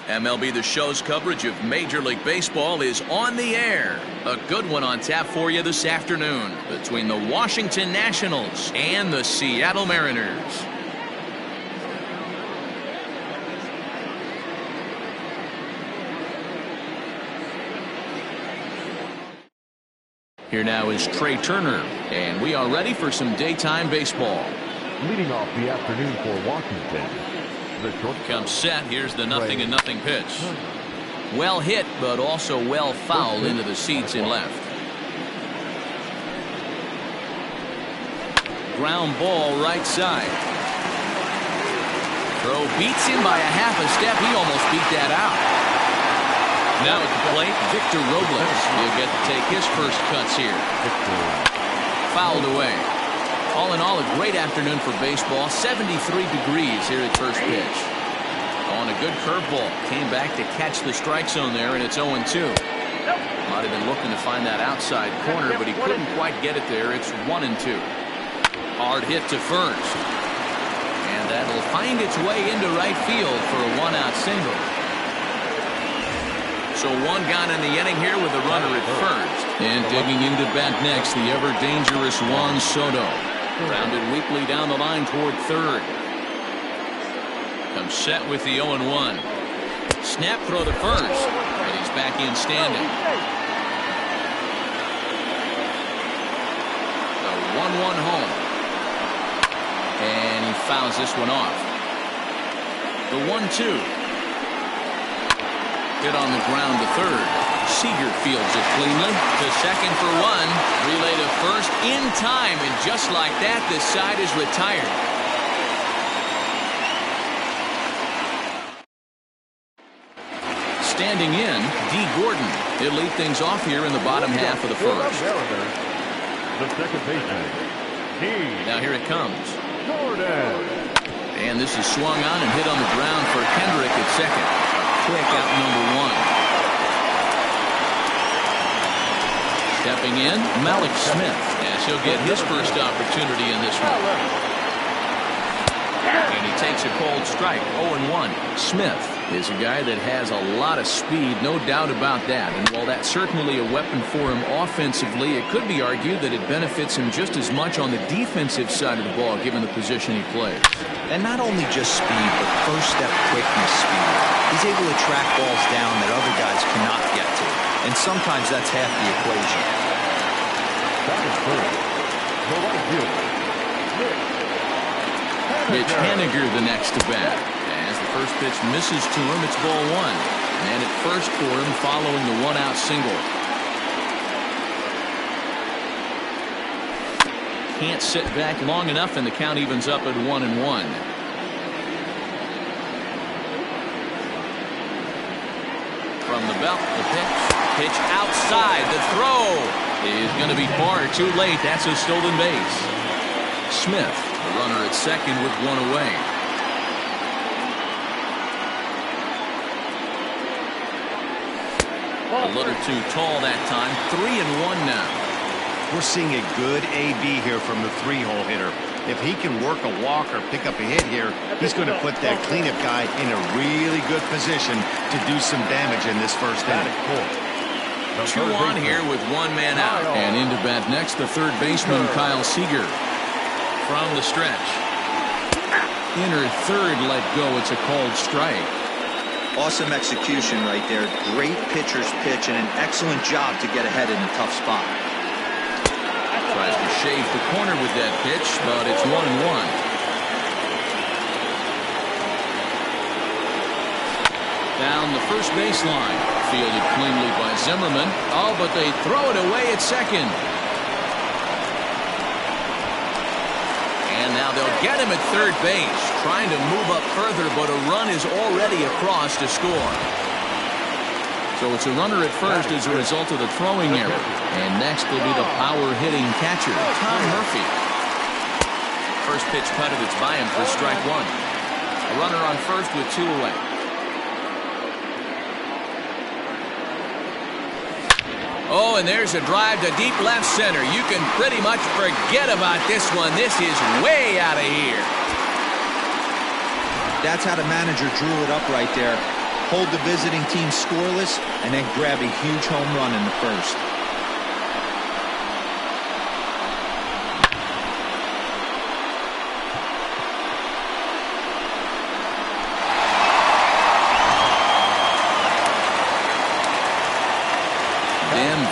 MLB The Show's coverage of Major League Baseball is on the air. A good one on tap for you this afternoon between the Washington Nationals and the Seattle Mariners. Here now is Trey Turner, and we are ready for some daytime baseball. Leading off the afternoon for Washington. Comes set. Here's the 0-0 pitch. Well hit, but also well fouled into the seats in left. Ground ball right side. Throw beats him by a half a step. He almost beat that out. Now at the plate, Victor Robles. He'll get to take his first cuts here. Fouled away. All in all, a great afternoon for baseball. 73 degrees here at first pitch. On a good curveball. Came back to catch the strike zone there, and it's 0-2. Might have been looking to find that outside corner, but he couldn't quite get it there. It's 1-2. Hard hit to first. And that'll find its way into right field for a one-out single. So one gone in the inning here with a runner at first. And digging into bat next, the ever-dangerous Juan Soto. Grounded weakly down the line toward third. Comes set with the 0-1. Snap throw to first. And he's back in standing. The 1-1 home. And he fouls this one off. The 1-2. Hit on the ground to third. Seager fields it cleanly to second for one. Relay to first in time, and just like that, this side is retired. Standing in, D. Gordon. He'll lead things off here in the bottom half of the first. The second baseman. Now here it comes. And this is swung on and hit on the ground for Kendrick at second. Quick out number one. Stepping in, Malik Smith, as he'll get his first opportunity in this one. And he takes a cold strike, 0-1. Smith is a guy that has a lot of speed, no doubt about that. And while that's certainly a weapon for him offensively, it could be argued that it benefits him just as much on the defensive side of the ball, given the position he plays. And not only just speed, but first step quickness speed. He's able to track balls down that other guys cannot get to. And sometimes that's half the equation. Mitch Haniger the next to bat. As the first pitch misses to him, it's ball one. And at first for him following the one-out single. Can't sit back long enough, and the count evens up at 1-1. From the belt, the pitch. Pitch outside. The throw is going to be far too late. That's a stolen base. Smith, the runner at second with one away. A little too tall that time. 3-1 now. We're seeing a good AB here from the three-hole hitter. If he can work a walk or pick up a hit here, he's going to put that cleanup guy in a really good position to do some damage in this first inning. Two on here with one man out. And into bat next, the third baseman, Kyle Seager. From the stretch. Inner third let go. It's a called strike. Awesome execution right there. Great pitcher's pitch and an excellent job to get ahead in a tough spot. Tries to shave the corner with that pitch, but it's 1-1. Down the first baseline. Fielded cleanly by Zimmerman. Oh, but they throw it away at second. And now they'll get him at third base. Trying to move up further, but a run is already across to score. So it's a runner at first as a result of the throwing error. And next will be the power-hitting catcher, Tom Murphy. First pitch putted, it's by him for strike one. A runner on first with two away. Oh, and there's a drive to deep left center. You can pretty much forget about this one. This is way out of here. That's how the manager drew it up right there. hold the visiting team scoreless, and then grab a huge home run in the first.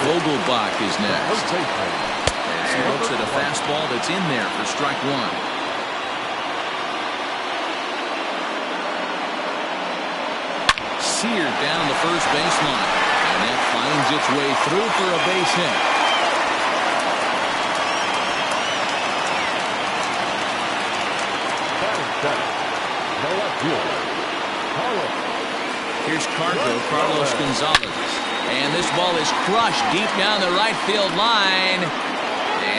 Vogelbach is next. As he looks at a fastball that's in there for strike one. Seared down the first baseline. And that finds its way through for a base hit. Here's Carlos Gonzalez. And this ball is crushed deep down the right field line.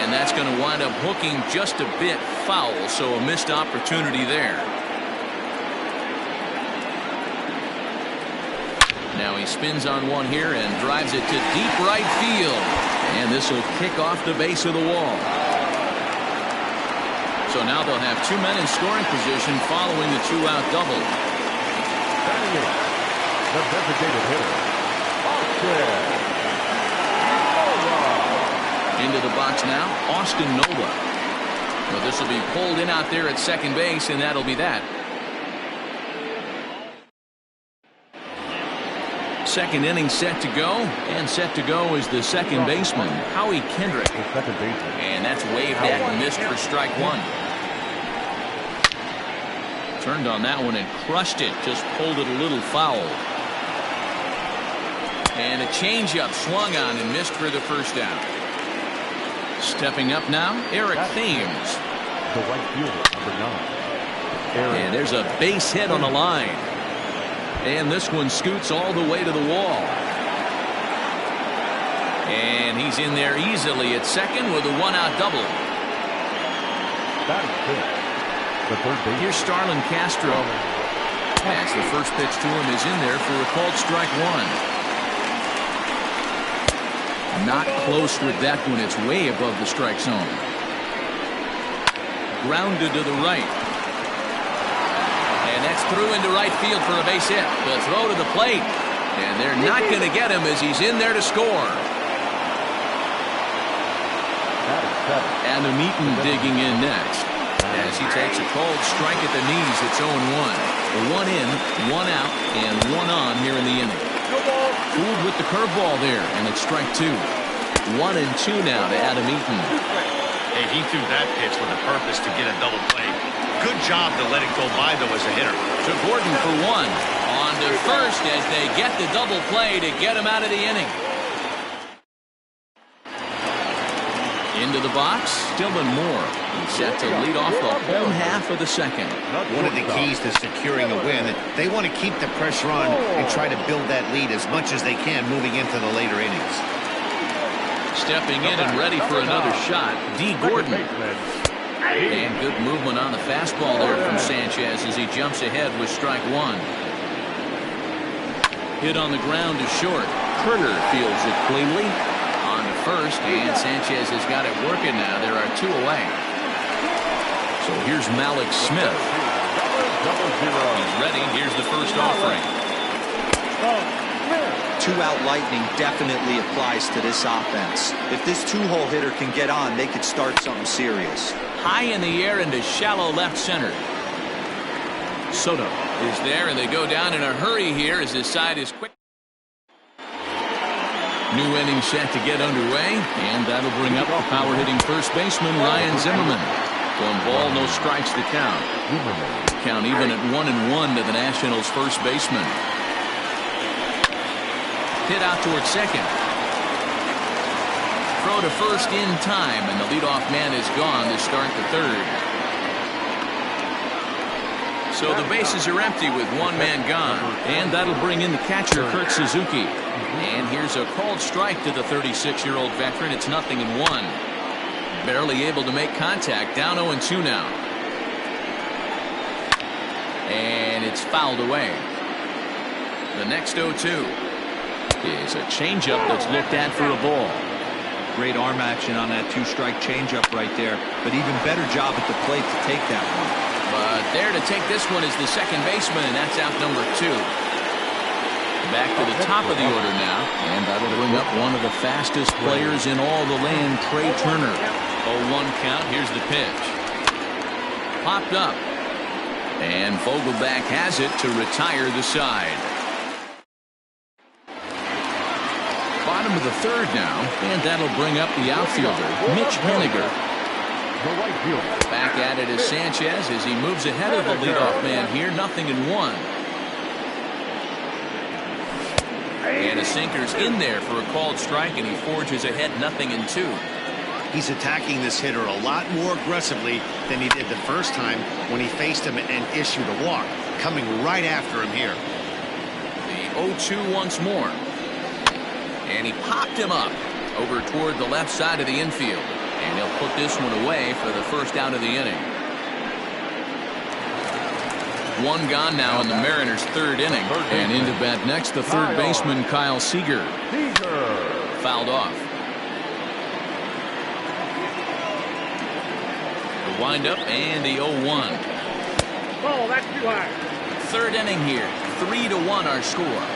And that's going to wind up hooking just a bit foul, so a missed opportunity there. Now he spins on one here and drives it to deep right field. And this will kick off the base of the wall. So now they'll have two men in scoring position following the two-out double. The designated hitter. Into the box now, Austin Nola. Well, this will be pulled in out there at second base, and that'll be that. Second inning set to go, and set to go is the second baseman, Howie Kendrick. And that's waved at and missed for strike one. Turned on that one and crushed it, just pulled it a little foul. And a changeup swung on and missed for the first down. Stepping up now, Eric Thames. The right fielder, number 9. And there's a base hit on the line. And this one scoots all the way to the wall. And he's in there easily at second with a one-out double. That is good. The third base. Here's Starlin Castro. As the first pitch to him is in there for a called strike one. Not close with that one. It's way above the strike zone. Grounded to the right. And that's through into right field for a base hit. The throw to the plate. And they're not going to get him as he's in there to score. Adam Eaton digging in next. As he takes a cold strike at the knees, it's 0-1. One in, one out, and one on here in the inning. Fooled with the curveball there, and it's strike two. 1-2 now to Adam Eaton. Hey, he threw that pitch with a purpose to get a double play. Good job to let it go by, though, as a hitter. To Gordon for one. On to first as they get the double play to get him out of the inning. Into the box, Dylan Moore. He's set to lead off the home half of the second. One of the keys to securing a win, they want to keep the pressure on and try to build that lead as much as they can moving into the later innings. Stepping in and ready for another shot, D. Gordon. And good movement on the fastball there from Sanchez as he jumps ahead with strike one. Hit on the ground to short. Kerner fields it cleanly. On to first, and Sanchez has got it working now. There are two away. So here's Malik Smith. He's ready. Here's the first offering. Two-out lightning definitely applies to this offense. If this two-hole hitter can get on, they could start something serious. High in the air into shallow left center. Soto is there, and they go down in a hurry here as his side is quick. New inning set to get underway, and that'll bring up the power-hitting first baseman Ryan Zimmerman. One ball, no strikes to count. Count even at 1-1 to the Nationals' first baseman. Hit out towards second. Throw to first in time, and the leadoff man is gone to start the third. So the bases are empty with one man gone, and that'll bring in the catcher Kurt Suzuki. And here's a called strike to the 36-year-old veteran. It's 0-1. Barely able to make contact. Down 0-2 now. And it's fouled away. The next 0-2 is a changeup that's looked at for a ball. Great arm action on that two-strike changeup right there, but even better job at the plate to take that one. But there to take this one is the second baseman, and that's out number 2. Back to the top of the order now, and that'll bring up one of the fastest players in all the land, Trey Turner. 0-1 count. Here's the pitch. Popped up, and Vogelbach has it to retire the side. Bottom of the third now, and that'll bring up the outfielder, Mitch Haniger. The right fielder. Back at it is Sanchez as he moves ahead of the leadoff man here. 0-1. And a sinker's in there for a called strike, and he forges ahead 0-2. He's attacking this hitter a lot more aggressively than he did the first time when he faced him and issued a walk. Coming right after him here. The 0-2 once more. And he popped him up over toward the left side of the infield. And he'll put this one away for the first out of the inning. One gone now in the Mariners' third inning. And into bat next, the third baseman, Kyle Seager. Fouled off. The windup and the 0-1. Oh, that's too high. Third inning here. 3-1 our score.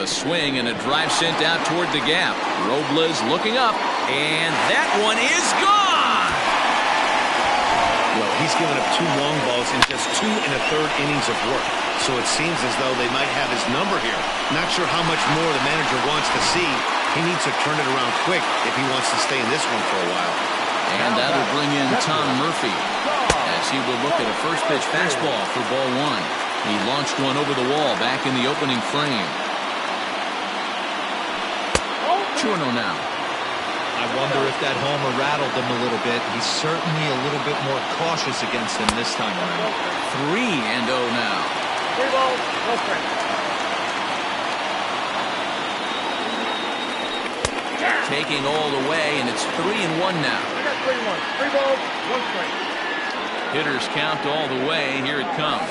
A swing and a drive sent out toward the gap. Robles looking up, and that one is gone. Well, he's given up 2 long balls in just 2 1/3 innings of work. So it seems as though they might have his number here. Not sure how much more the manager wants to see. He needs to turn it around quick if he wants to stay in this one for a while. And that'll bring in Tom Murphy as he will look at a first pitch fastball for ball 1. He launched one over the wall back in the opening frame. 2-0 now. I wonder if that homer rattled him a little bit. He's certainly a little bit more cautious against him this time around. 3-0 now. 3 balls, no strikes. Taking all the way, and it's 3-1 now. I got 3-1. 3 balls, 1 strike. Hitters count all the way. Here it comes.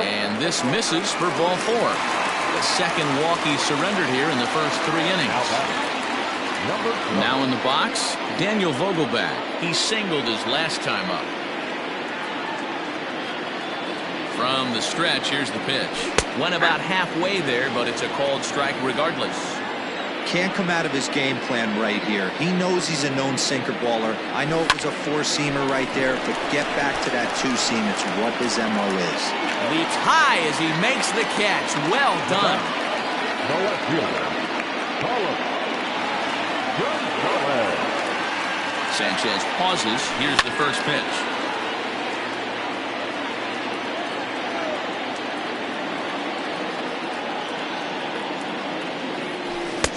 And this misses for ball 4. The second walk he surrendered here in the first 3 innings. Now in the box, Daniel Vogelbach. He singled his last time up. From the stretch, here's the pitch. Went about halfway there, but it's a called strike regardless. Can't come out of his game plan right here. He knows he's a known sinker baller. I know it was a 4-seamer right there, but get back to that 2-seam. It's what his MO is. Leaps high as he makes the catch. Well done. The left fielder. Sanchez pauses. Here's the first pitch.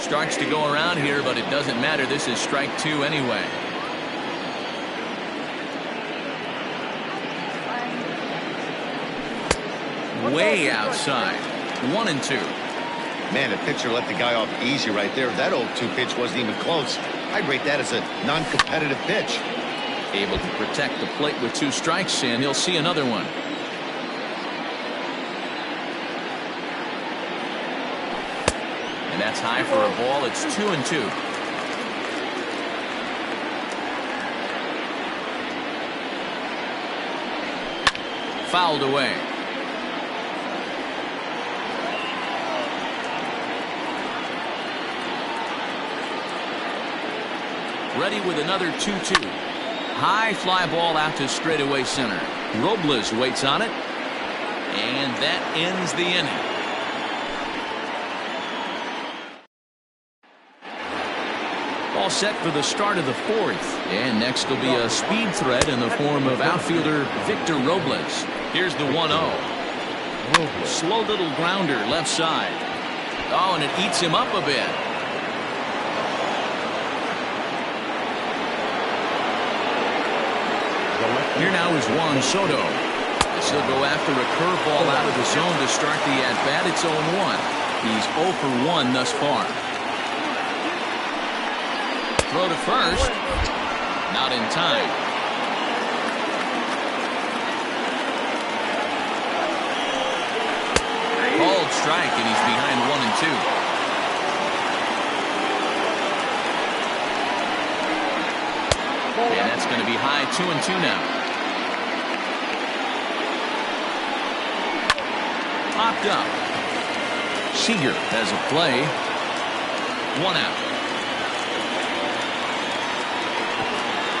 Starts to go around here, but it doesn't matter. This is strike 2 anyway. Way outside. 1-2. Man, the pitcher let the guy off easy right there. That 0-2 pitch wasn't even close. I'd rate that as a non-competitive pitch. Able to protect the plate with 2 strikes, and he'll see another one. And that's high for a ball. It's 2-2. Fouled away. Ready with another 2-2. High fly ball out to straightaway center. Robles waits on it. And that ends the inning. All set for the start of the 4th. And next will be a speed threat in the form of outfielder Victor Robles. Here's the 1-0. Slow little grounder left side. Oh, and it eats him up a bit. Here now is Juan Soto. He'll go after a curveball out of the zone to start the at-bat. It's 0-1. He's 0 for 1 thus far. Throw to first. Not in time. Called strike, and he's behind 1-2. And that's going to be high. 2-2 now. chopped up. Seager has a play. 1 out.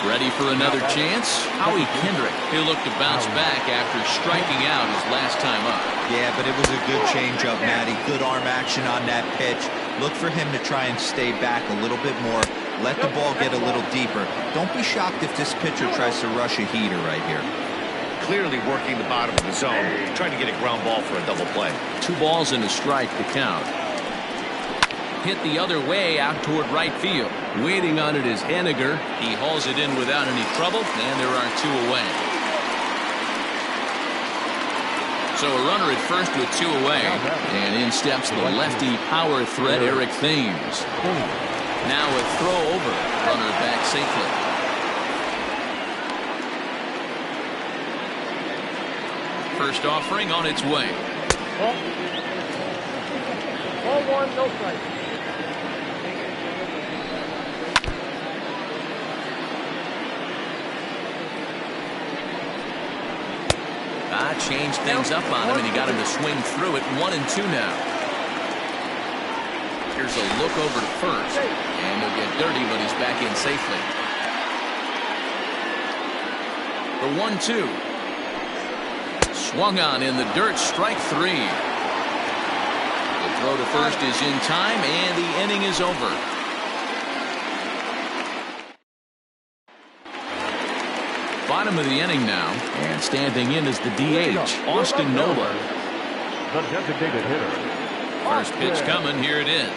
Ready for another chance? Howie Kendrick. He'll look to bounce back after striking out his last time up. Yeah, but it was a good changeup, Matty. Good arm action on that pitch. Look for him to try and stay back a little bit more. Let the ball get a little deeper. Don't be shocked if this pitcher tries to rush a heater right here. Clearly working the bottom of the zone, trying to get a ground ball for a double play. 2 balls and a strike to count. Hit the other way out toward right field. Waiting on it is Henniger. He hauls it in without any trouble, and there are 2 away. So a runner at first with 2 away. And in steps the lefty power threat, Eric Thames. Now a throw over. Runner back safely. First offering on its way. Ball 1, no strike. Changed things up on him, and he got him to swing through it. 1-2 now. Here's a look over to first, and he'll get dirty, but he's back in safely. The 1-2. Swung on in the dirt, strike 3. The throw to first is in time, and the inning is over. Bottom of the inning now, and standing in is the DH, Austin Nola. The designated hitter. First pitch coming, here it is.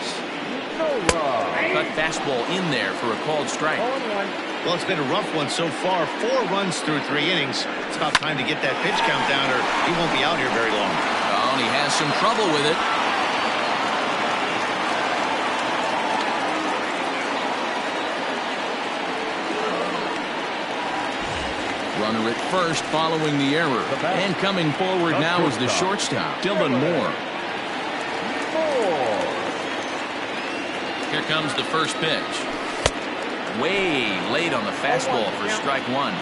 Cut fastball in there for a called strike. Well, it's been a rough one so far. 4 runs through 3 innings. It's about time to get that pitch count down, or he won't be out here very long. Oh, and he has some trouble with it. Runner at first following the error. And coming forward now is the shortstop, Dylan Moore. Here comes the first pitch. Way late on the fastball for strike 1.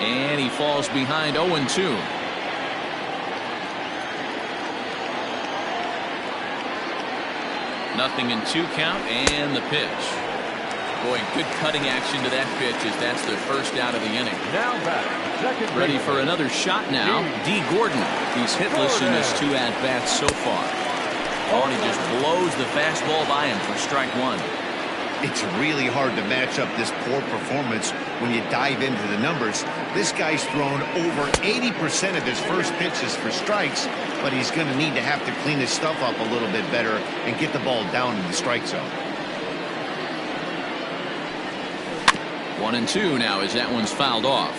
And he falls behind 0-2. Nothing in 2 count, and the pitch. Boy, good cutting action to that pitch as that's the first out of the inning. Now batting, second. Ready for another shot now. D. Gordon. He's hitless in his 2 at-bats so far. Oh, and he just blows the fastball by him for strike 1. It's really hard to match up this poor performance when you dive into the numbers. This guy's thrown over 80% of his first pitches for strikes, but he's going to need to have to clean his stuff up a little bit better and get the ball down in the strike zone. 1-2 now as that one's fouled off.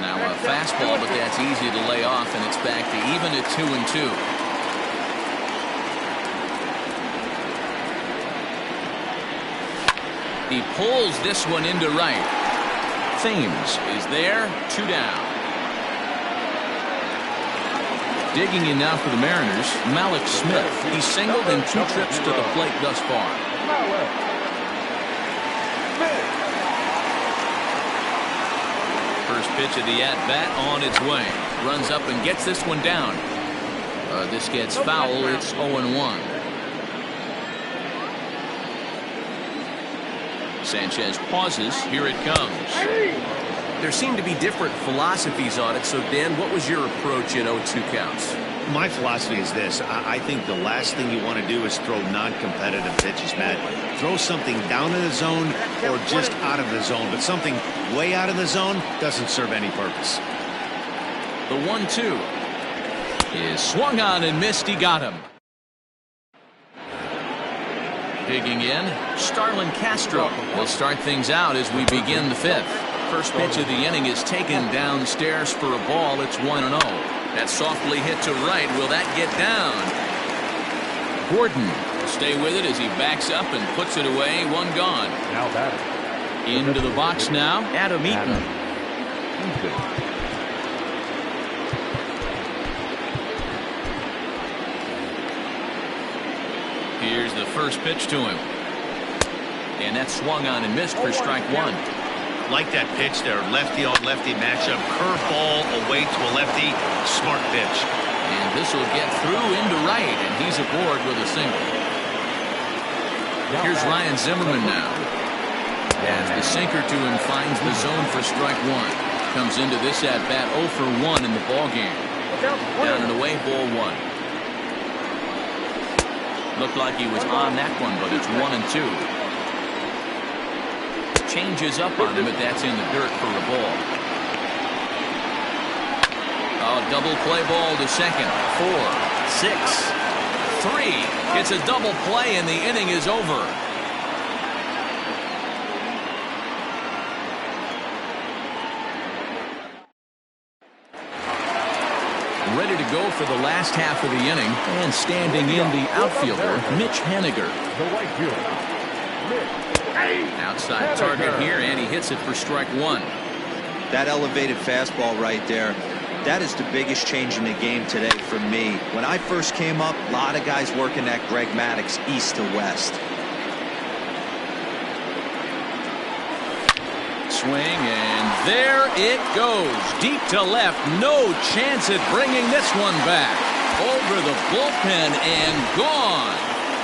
Now a fastball, but that's easy to lay off, and it's back to even at 2-2. He pulls this one into right. Thames is there, 2 down. Digging in now for the Mariners, Malik Smith. He's singled in 2 trips to the plate thus far. First pitch of the at-bat on its way. Runs up and gets this one down. This gets foul. It's 0-1. Sanchez pauses. Here it comes. There seem to be different philosophies on it. So, Dan, what was your approach in 0-2 counts? My philosophy is this. I think the last thing you want to do is throw non-competitive pitches, Matt. Throw something down in the zone or just out of the zone, but something way out of the zone doesn't serve any purpose. The 1-2 is swung on and missed. He got him. Digging in, Starlin Castro will start things out as we begin the 5th. First pitch of the inning is taken downstairs for a ball. It's 1-0. That softly hit to right. Will that get down? Gordon will stay with it as he backs up and puts it away. 1 gone. Now batting. Into the box now, Adam Eaton. Here's the first pitch to him. And that swung on and missed for strike one. Like that pitch there, lefty on lefty matchup, curveball away to a lefty, smart pitch. And this will get through into right, and he's aboard with a single. Here's Ryan Zimmerman now. As the sinker to him finds the zone for strike one. Comes into this at bat 0 for 1 in the ball game. Down and away, ball one. Looked like he was on that one, but it's 1-2. Changes up on him, but that's in the dirt for a ball. Oh, double play ball to second. 4, 6, 3. It's a double play, and the inning is over. Ready to go for the last half of the inning, and standing in the outfielder, Mitch Haniger. The right fielder, Outside target here, and he hits it for strike one. That elevated fastball right there, that is the biggest change in the game today for me. When I first came up, a lot of guys working that Greg Maddux east to west. Swing, and there it goes. Deep to left. No chance at bringing this one back. Over the bullpen and gone.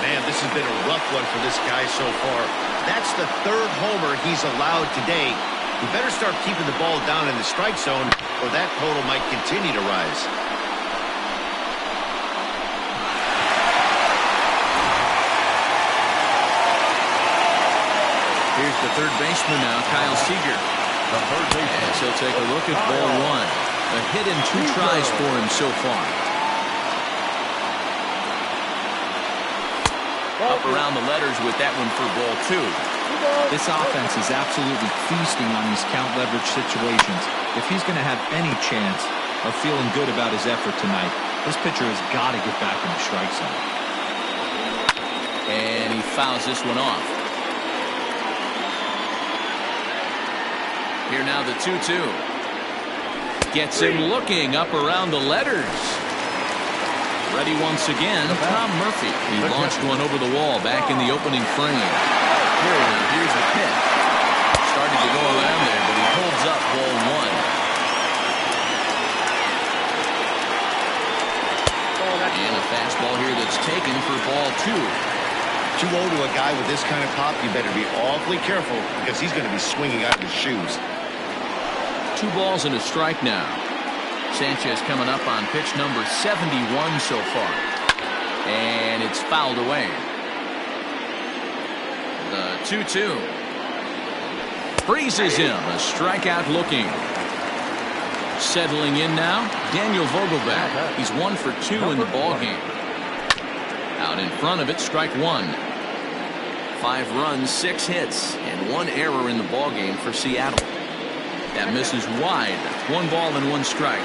Man, this has been a rough one for this guy so far. That's the third homer he's allowed today. He better start keeping the ball down in the strike zone, or that total might continue to rise. Here's the third baseman now, Kyle Seager. the third baseman. As he'll take a look at ball one. A hit in 2 tries for him so far. Up around the letters with that one for ball 2. This offense is absolutely feasting on these count leverage situations. If he's going to have any chance of feeling good about his effort tonight, this pitcher has got to get back in the strike zone. And he fouls this one off. Here now the 2-2. Gets him looking up around the letters. Ready once again, Tom Murphy. He launched one over the wall back in the opening frame. Here's the pitch. Started to go around there, but he holds up ball 1. And a fastball here that's taken for ball 2. 2-0 to a guy with this kind of pop, you better be awfully careful because he's going to be swinging out of his shoes. 2 balls and a strike now. Sanchez coming up on pitch number 71 so far. And it's fouled away. The 2-2. Freezes him. A strikeout looking. Settling in now, Daniel Vogelbach. He's 1 for 2 in the ballgame. Out in front of it, strike 1. 5 runs, 6 hits, and 1 error in the ballgame for Seattle. That misses wide. 1 ball and 1 strike.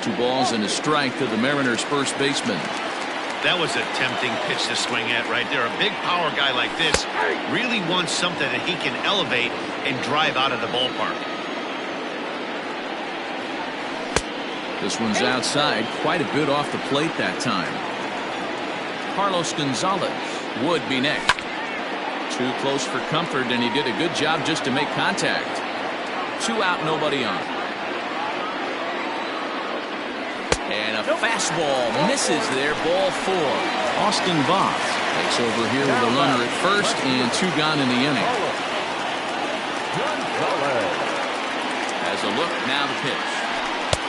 Two balls and a strike to the Mariners' first baseman. That was a tempting pitch to swing at right there. A big power guy like this really wants something that he can elevate and drive out of the ballpark. This one's outside, quite a bit off the plate that time. Carlos Gonzalez would be next. Too close for comfort, and he did a good job just to make contact. 2 out, nobody on. And a fastball misses there, ball 4. Austin Voth takes over here with a runner at first and 2 gone in the inning. As a look, now the pitch.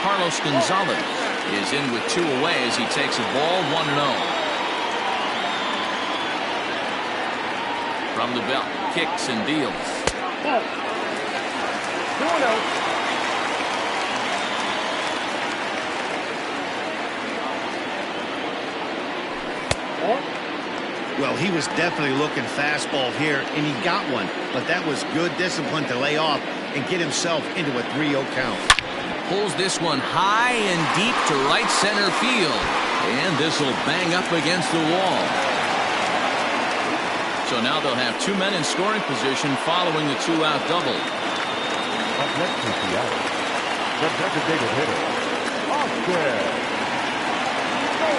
Carlos Gonzalez is in with 2 away as he takes a ball 1-0. From the belt, kicks and deals. 2-0. Well, he was definitely looking fastball here, and he got one. But that was good discipline to lay off and get himself into a 3-0 count. Pulls this one high and deep to right center field. And this will bang up against the wall. So So now they'll have 2 men in scoring position following the 2-out double. Up next to Seattle, the designated hitter, Austin.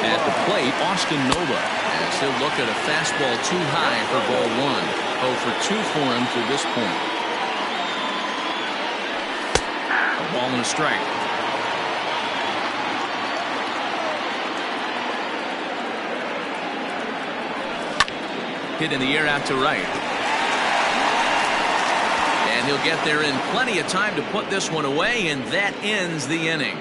At the plate, Austin Nova, as he'll look at a fastball too high for ball 1. 0 for 2 for him to this point. A ball and a strike. Hit in the air out to right. And he'll get there in plenty of time to put this one away, and that ends the inning.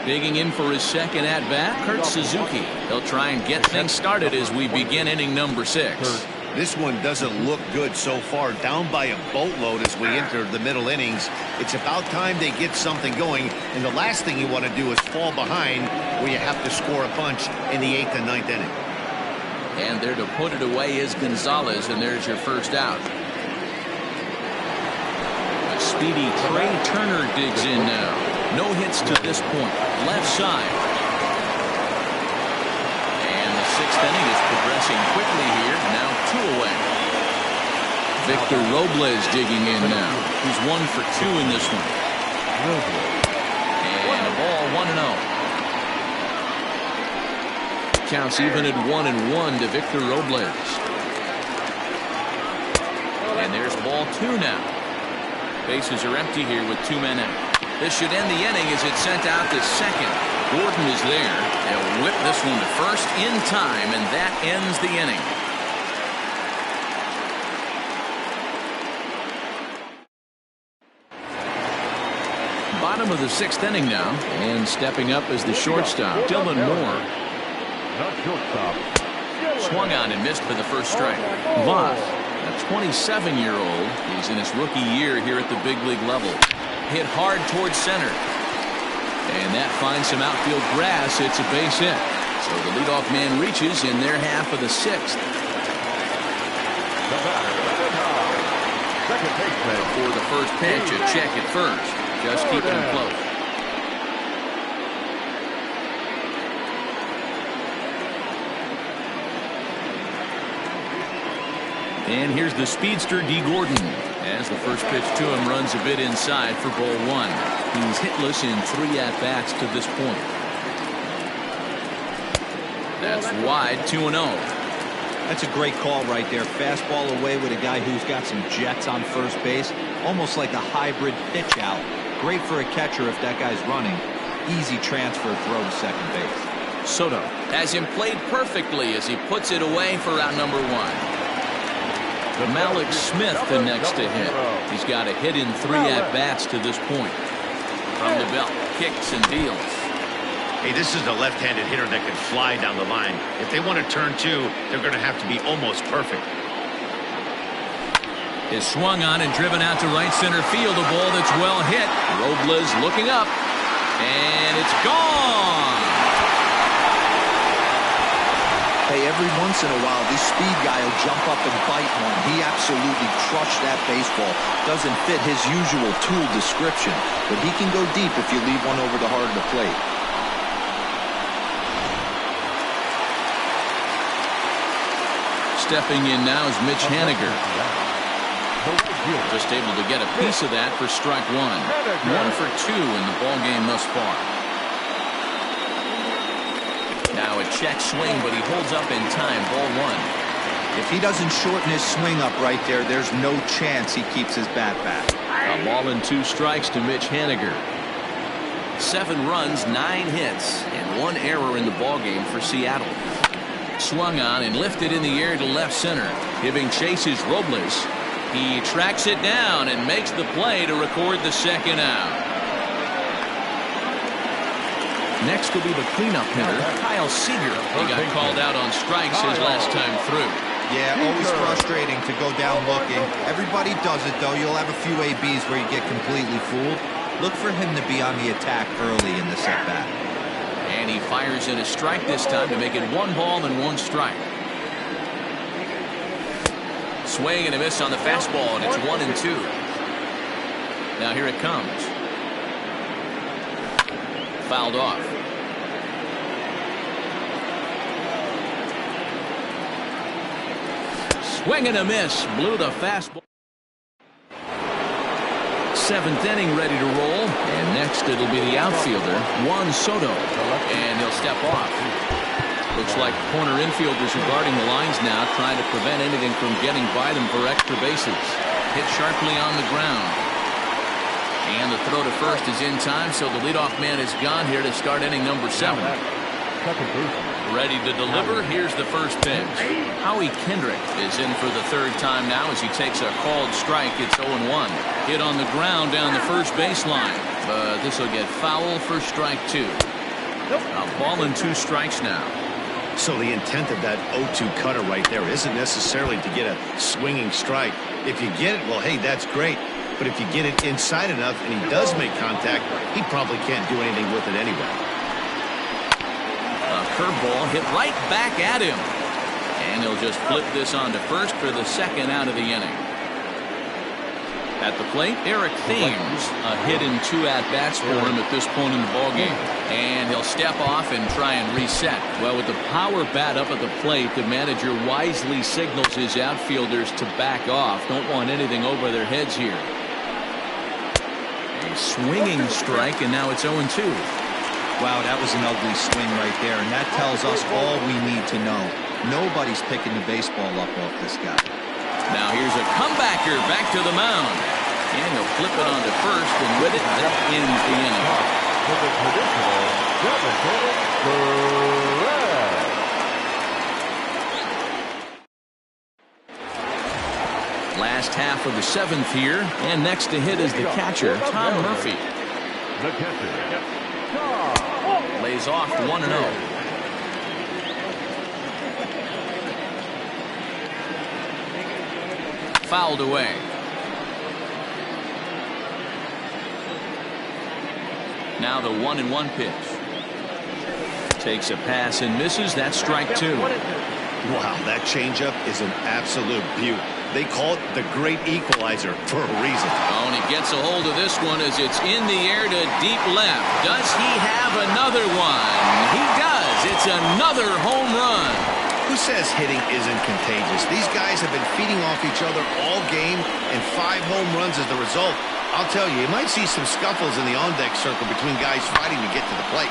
Digging in for his second at-bat, Kurt Suzuki. He'll try and get things started as we begin inning number 6. This one doesn't look good so far. Down by a boatload as we enter the middle innings. It's about time they get something going, and the last thing you want to do is fall behind where you have to score a bunch in the 8th and 9th inning. And there to put it away is Gonzalez, and there's your first out. A speedy Trey Turner digs in now. No hits to this point. Left side. And the 6th inning is progressing quickly here. Now 2 away. Victor Robles digging in now. He's 1 for 2 in this one. And a ball 1-0. Counts even at 1-1 to Victor Robles. And there's ball 2 now. Bases are empty here with 2 men out. This should end the inning as it's sent out to second. Gordon is there. They'll whip this one to first in time, and that ends the inning. Bottom of the 6th inning now, and stepping up as the shortstop, Dylan Moore. Not shortstop. Swung on and missed for the first strike. Voth, a 27-year-old, he's in his rookie year here at the big league level. Hit hard towards center. And that finds some outfield grass. It's a base hit. So the leadoff man reaches in their half of the 6th. The batter, second baseman. For the first pitch, a check at first. Just keeping him close. And here's the speedster, D. Gordon. As the first pitch to him runs a bit inside for ball 1. He's hitless in 3 at-bats to this point. That's wide, 2-0. That's a great call right there. Fastball away with a guy who's got some jets on first base. Almost like a hybrid pitch out. Great for a catcher if that guy's running. Easy transfer throw to second base. Soto has him played perfectly as he puts it away for out number 1. Malik Smith the next to hit. He's got a hit in 3 at-bats to this point. From the belt, kicks and deals. Hey, this is a left-handed hitter that can fly down the line. If they want to turn 2, they're going to have to be almost perfect. Is swung on and driven out to right center field. A ball that's well hit. Robles looking up. And it's gone. Hey, every once in a while, this speed guy will jump up and bite one. He absolutely crushed that baseball. Doesn't fit his usual tool description, but he can go deep if you leave one over the heart of the plate. Stepping in now is Mitch Haniger. Just able to get a piece of that for strike 1. 1 for 2 in the ball game thus far. Now a check swing, but he holds up in time. Ball 1. If he doesn't shorten his swing up right there, there's no chance he keeps his bat back. A ball and 2 strikes to Mitch Haniger. 7 runs, 9 hits, and 1 error in the ball game for Seattle. Swung on and lifted in the air to left center. Giving chase is Robles. He tracks it down and makes the play to record the second out. Next will be the cleanup hitter, Kyle Seager. He got called out on strikes his last time through. Yeah, always frustrating to go down looking. Everybody does it, though. You'll have a few ABs where you get completely fooled. Look for him to be on the attack early in this at-bat. And he fires in a strike this time to make it 1 ball and 1 strike. Swing and a miss on the fastball, and it's 1-2. Now here it comes. Fouled off. Swing and a miss. Blew the fastball. 7th inning ready to roll. And next it'll be the outfielder, Juan Soto. And he'll step off. Looks like corner infielders are guarding the lines now, trying to prevent anything from getting by them for extra bases. Hit sharply on the ground. And the throw to first is in time, so the leadoff man is gone here to start inning number 7. Ready to deliver. Here's the first pitch. Howie Kendrick is in for the 3rd time now as he takes a called strike. It's 0-1. Hit on the ground down the first baseline. But this will get foul for strike 2. A ball and 2 strikes now. So the intent of that 0-2 cutter right there isn't necessarily to get a swinging strike. If you get it, well, hey, that's great. But if you get it inside enough and he does make contact, he probably can't do anything with it anyway. A curveball hit right back at him. And he'll just flip this on to first for the 2nd out of the inning. At the plate, Eric Thames. A hit in 2 at-bats for him at this point in the ballgame. And he'll step off and try and reset. Well, with the power bat up at the plate, the manager wisely signals his outfielders to back off. Don't want anything over their heads here. A swinging strike, and now it's 0-2. Wow, that was an ugly swing right there, and that tells us all we need to know. Nobody's picking the baseball up off this guy. Now here's a comebacker back to the mound. And he'll flip it on to first, and with it, that ends the inning. Last half of the 7th here, and next to hit is the catcher, Tom Murphy. The catcher. Lays off 1-0. Fouled away. Now the 1-1 pitch. Takes a pass and misses. That's strike 2. Wow, that changeup is an absolute beaut. They call it the great equalizer for a reason. Oh, and he gets a hold of this one as it's in the air to deep left. Does he have another one? He does. It's another home run. Who says hitting isn't contagious? These guys have been feeding off each other all game, and 5 home runs is the result. I'll tell you might see some scuffles in the on-deck circle between guys fighting to get to the plate.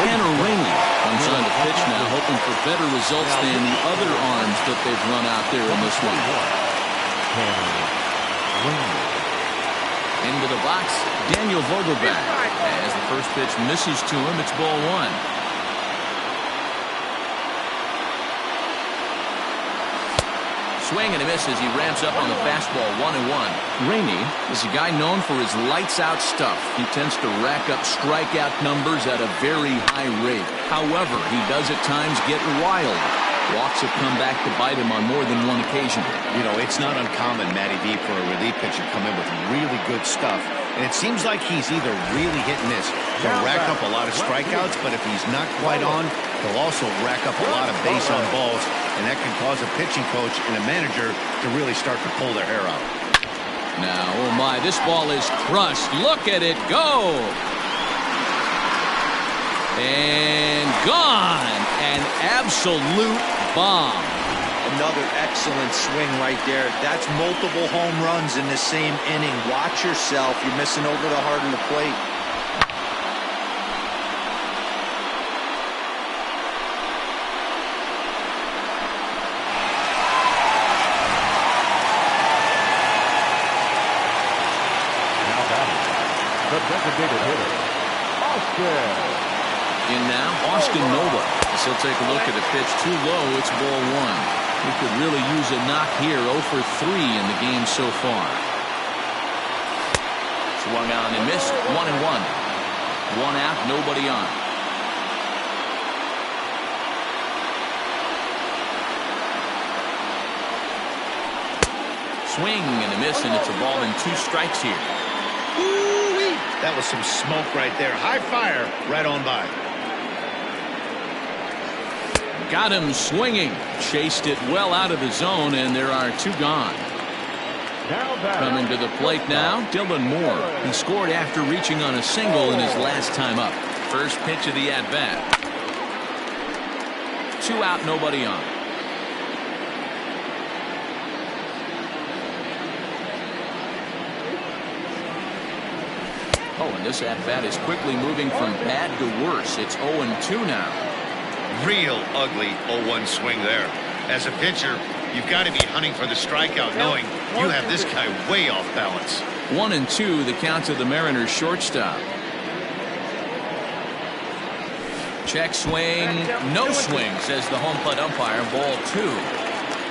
Tanner Rainey comes on the pitch now, hoping for better results than the other arms that they've run out there in this one. Into the box, Daniel Vogelbach. As the first pitch misses to him, it's ball 1. Swing and a miss as he ramps up on the fastball. 1-1. Rainey is a guy known for his lights-out stuff. He tends to rack up strikeout numbers at a very high rate. However, he does at times get wild. Walks have come back to bite him on more than one occasion. You know, it's not uncommon, Matty V, for a relief pitcher to come in with really good stuff. And it seems like he's either really hitting this to rack up a lot of strikeouts, but if he's not quite on, he'll also rack up a lot of base on balls, and that can cause a pitching coach and a manager to really start to pull their hair out. Now, oh my, this ball is crushed. Look at it go. And gone. An absolute bomb. Another excellent swing right there. That's multiple home runs in the same inning. Watch yourself. You're missing over the heart of the plate. Now batting, the designated hitter, Austin. In now, Austin Nova. So he'll take a look at a pitch too low. It's ball 1. He could really use a knock here. 0 for 3 in the game so far. Swung on and missed. 1-1. 1 out, nobody on. Swing and a miss, and it's a ball and 2 strikes here. Ooh-wee. That was some smoke right there. High fire right on by. Got him swinging. Chased it well out of the zone, and there are 2 gone. Coming to the plate now, Dylan Moore. He scored after reaching on a single in his last time up. First pitch of the at-bat. 2 out, nobody on. Oh, and this at-bat is quickly moving from bad to worse. It's 0-2 now. Real ugly 0-1 swing there. As a pitcher, you've got to be hunting for the strikeout, knowing you have this guy way off balance. 1-2, the count to the Mariners shortstop. Check swing, no swing, says the home plate umpire. Ball 2.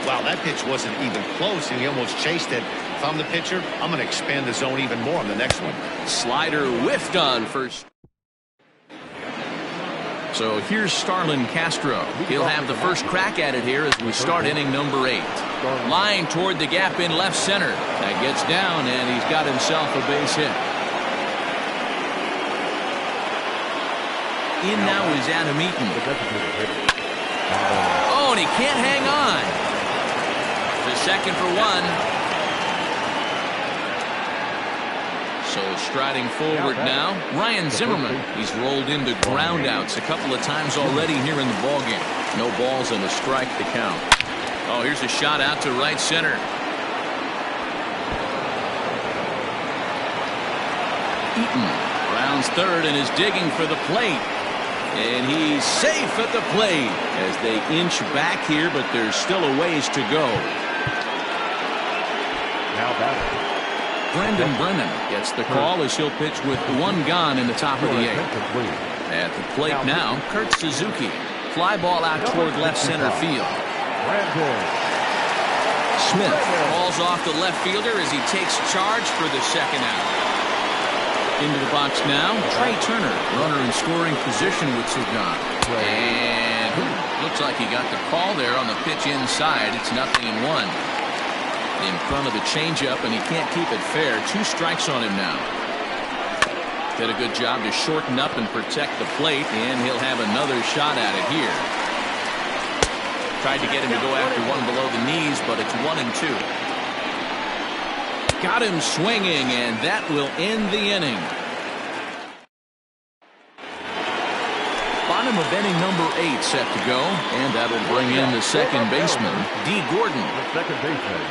Wow, that pitch wasn't even close, and he almost chased it. If I'm the pitcher, I'm going to expand the zone even more on the next one. Slider whiffed on first. So here's Starlin Castro. He'll have the first crack at it here as we start inning number 8. Line toward the gap in left center. That gets down, and he's got himself a base hit. In now is Adam Eaton. Oh, and he can't hang on. To second for 1. So striding forward now, Ryan Zimmerman. He's rolled into groundouts a couple of times already here in the ballgame. No balls and a strike to count. Oh, here's a shot out to right center. Eaton rounds third and is digging for the plate. And he's safe at the plate as they inch back here, but there's still a ways to go. Now batting. Brendan Brennan gets the call as he'll pitch with 1 gone in the top of the 8th. At the plate now, Kurt Suzuki. Fly ball out toward left center field. Smith falls off the left fielder as he takes charge for the second out. Into the box now, Trey Turner, runner in scoring position with Sugan. And looks like he got the call there on the pitch inside. It's 0-1. In front of the changeup, and he can't keep it fair. 2 strikes on him now. Did a good job to shorten up and protect the plate, and he'll have another shot at it here. Tried to get him to go after one below the knees, but it's 1-2. Got him swinging, and that will end the inning. Bottom of inning number 8 set to go, and that'll bring in the second baseman, D. Gordon. Second baseman.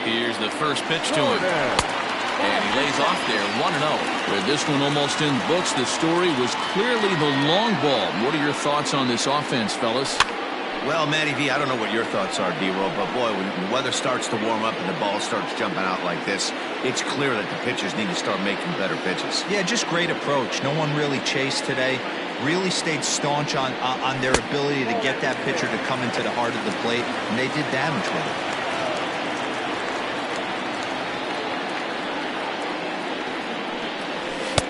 Here's the first pitch to him. And he lays off there 1-0. With this one almost in the books, the story was clearly the long ball. What are your thoughts on this offense, fellas? Well, Matty V, I don't know what your thoughts are, D-Roll, but boy, when the weather starts to warm up and the ball starts jumping out like this, it's clear that the pitchers need to start making better pitches. Yeah, just great approach. No one really chased today. Really stayed staunch on their ability to get that pitcher to come into the heart of the plate, and they did damage with it.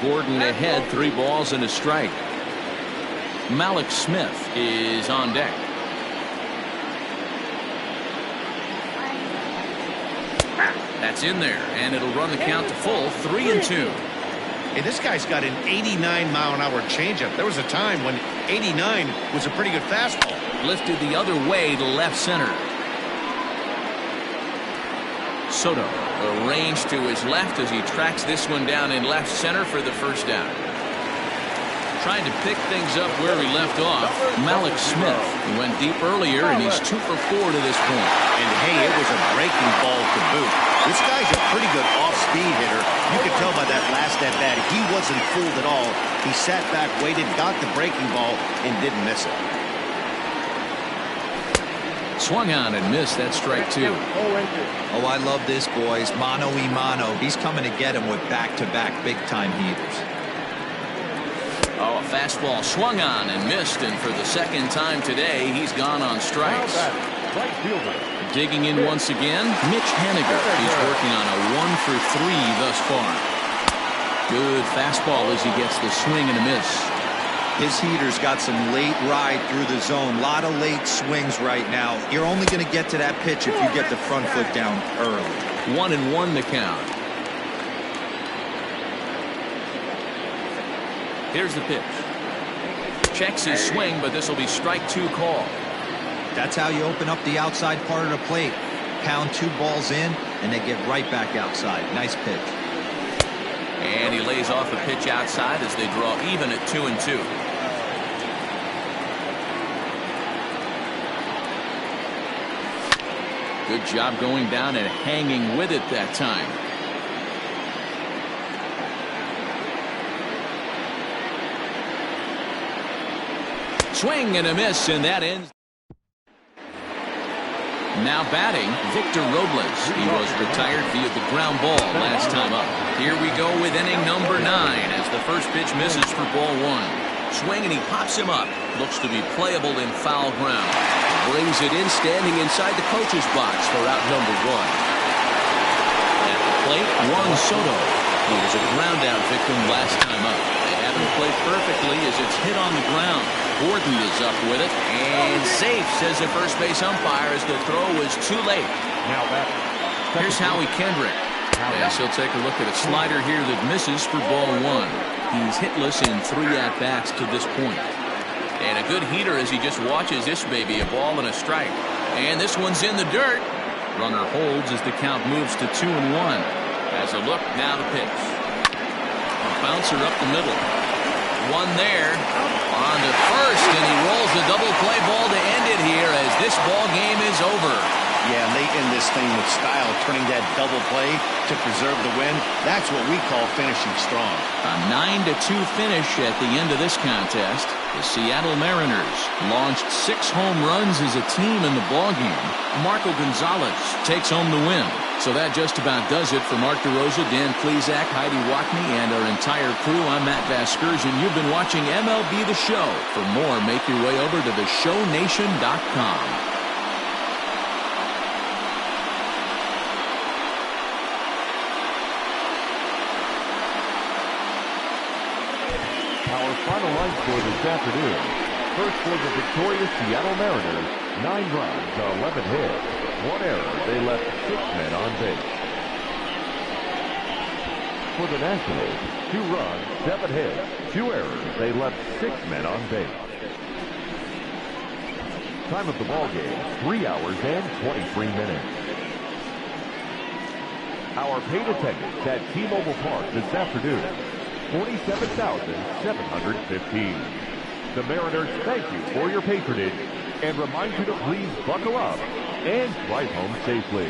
Gordon ahead, 3 balls and a strike. Malik Smith is on deck. That's in there, and it'll run the count to full, 3-2. Hey, this guy's got an 89-mile-an-hour changeup. There was a time when 89 was a pretty good fastball. Lifted the other way to left center. Soto arranged to his left as he tracks this one down in left center for the first down. Trying to pick things up where he left off, Malik Smith. He went deep earlier, and he's 2 for 4 to this point. And hey, it was a breaking ball to boot. This guy's a pretty good off-speed hitter. You could tell by that last at-bat he wasn't fooled at all. He sat back, waited, got the breaking ball, and didn't miss it. Swung on and missed. That strike 2. Oh, I love this, boys. Mano-y-mano. He's coming to get him with back-to-back big-time heaters. Oh, a fastball swung on and missed, and for the second time today, he's gone on strikes. Right fielder. Digging in once again, Mitch Haniger. He's working on a 1 for 3 thus far. Good fastball as he gets the swing and a miss. His heater's got some late ride through the zone. A lot of late swings right now. You're only going to get to that pitch if you get the front foot down early. 1-1 the count. Here's the pitch. Checks his swing, but this will be strike 2 call. That's how you open up the outside part of the plate. Pound 2 balls in, and they get right back outside. Nice pitch. And he lays off a pitch outside as they draw even at 2-2. Good job going down and hanging with it that time. Swing and a miss, and that ends. Now batting, Victor Robles. He was retired via the ground ball last time up. Here we go with inning number 9 as the first pitch misses for ball 1. Swing and he pops him up. Looks to be playable in foul ground. Brings it in, standing inside the coach's box for out number 1. At the plate, Juan Soto. He was a ground out victim last time up. They haven't played perfectly as it's hit on the ground. Gordon is up with it, and safe, says the first base umpire, as the throw was too late. Now back. Here's Howie Kendrick. Yes, he'll take a look at a slider here that misses for ball 1. He's hitless in 3 at-bats to this point. And a good heater as he just watches this baby, a ball and a strike. And this one's in the dirt. Runner holds as the count moves to 2-1. As a look, now the pitch. A bouncer up the middle. One there. On to first, and he rolls the double play ball to end it here as this ball game is over. Yeah, late in this thing with style, turning that double play to preserve the win. That's what we call finishing strong. A 9-2 finish at the end of this contest. The Seattle Mariners launched 6 home runs as a team in the ballgame. Marco Gonzalez takes home the win. So that just about does it for Mark DeRosa, Dan Plesac, Heidi Wackney, and our entire crew. I'm Matt Vasgersian. You've been watching MLB The Show. For more, make your way over to theshownation.com. Our final line score this afternoon. First for the victorious Seattle Mariners, 9 runs, 11 hits, 1 error. They left 6 men on base. For the Nationals, 2 runs, 7 hits, 2 errors. They left 6 men on base. Time of the ball game, 3 hours and 23 minutes. Our paid attendance at T-Mobile Park this afternoon, 47,715. The Mariners thank you for your patronage and remind you to please buckle up and drive home safely.